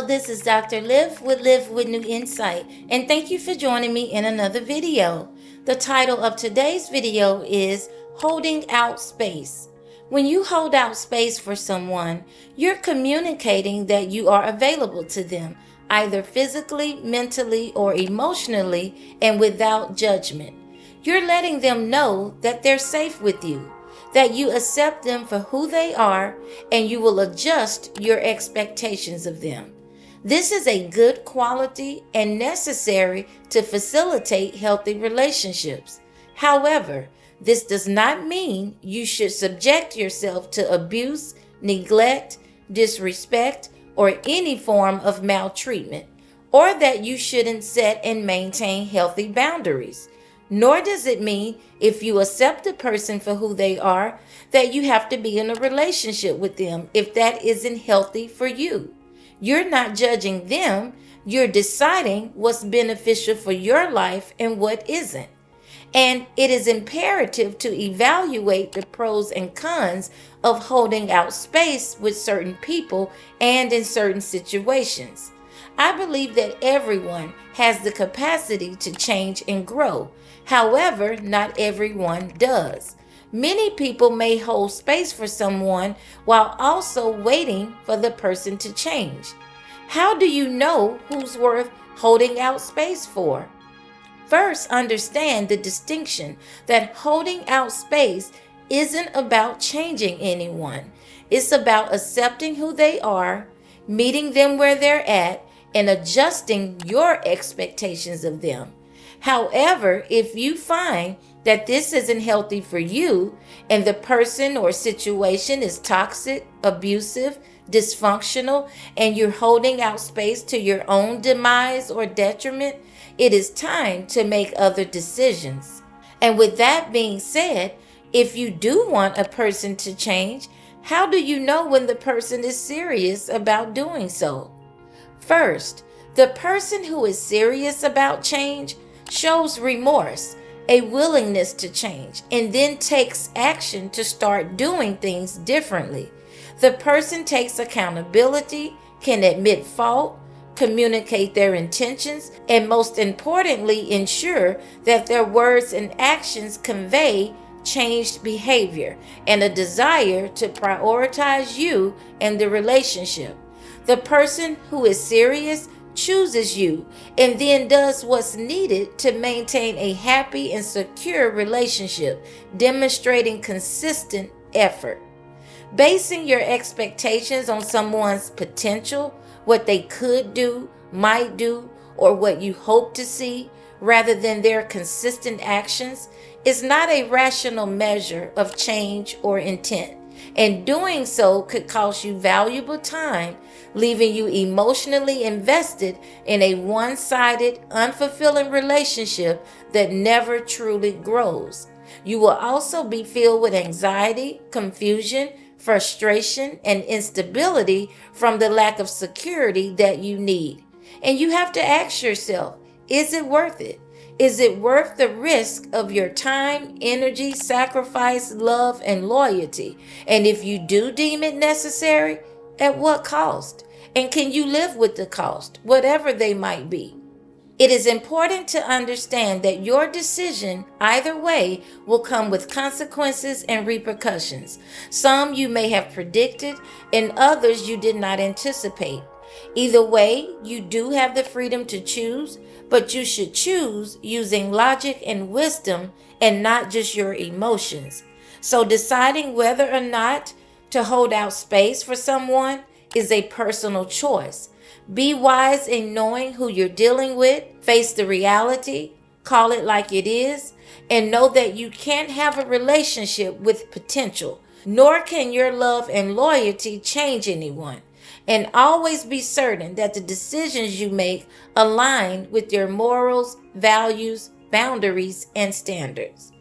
this is Dr. Live with New Insight, and thank you for joining me in another video. The title of today's video is Holding Out Space. When you hold out space for someone, you're communicating that you are available to them, either physically, mentally, or emotionally, and without judgment. You're letting them know that they're safe with you, that you accept them for who they are, and you will adjust your expectations of them. This is a good quality and necessary to facilitate healthy relationships. However, this does not mean you should subject yourself to abuse, neglect, disrespect, or any form of maltreatment, or that you shouldn't set and maintain healthy boundaries. Nor does it mean if you accept a person for who they are, that you have to be in a relationship with them if that isn't healthy for you. You're not judging them, you're deciding what's beneficial for your life and what isn't. And it is imperative to evaluate the pros and cons of holding out space with certain people and in certain situations. I believe that everyone has the capacity to change and grow. However, not everyone does. Many people may hold space for someone while also waiting for the person to change. How do you know who's worth holding out space for? First, understand the distinction that holding out space isn't about changing anyone. It's about accepting who they are, meeting them where they're at, and adjusting your expectations of them. However, if you find that this isn't healthy for you and the person or situation is toxic, abusive, dysfunctional, and you're holding out space to your own demise or detriment, it is time to make other decisions. And with that being said, if you do want a person to change, how do you know when the person is serious about doing so? First, the person who is serious about change shows remorse, a willingness to change, and then takes action to start doing things differently. The person takes accountability, can admit fault, communicate their intentions, and most importantly, ensure that their words and actions convey changed behavior and a desire to prioritize you and the relationship. The person who is serious chooses you and then does what's needed to maintain a happy and secure relationship, demonstrating consistent effort. Basing your expectations on someone's potential, what they could do, might do, or what you hope to see, rather than their consistent actions, is not a rational measure of change or intent. And doing so could cost you valuable time, leaving you emotionally invested in a one-sided, unfulfilling relationship that never truly grows. You will also be filled with anxiety, confusion, frustration, and instability from the lack of security that you need. And you have to ask yourself, is it worth it? Is it worth the risk of your time, energy, sacrifice, love, and loyalty? And if you do deem it necessary, at what cost? And can you live with the cost, whatever they might be? It is important to understand that your decision, either way, will come with consequences and repercussions. Some you may have predicted, and others you did not anticipate. Either way, you do have the freedom to choose, but you should choose using logic and wisdom and not just your emotions. So deciding whether or not to hold out space for someone is a personal choice. Be wise in knowing who you're dealing with, face the reality, call it like it is, and know that you can't have a relationship with potential, nor can your love and loyalty change anyone. And always be certain that the decisions you make align with your morals, values, boundaries, and standards.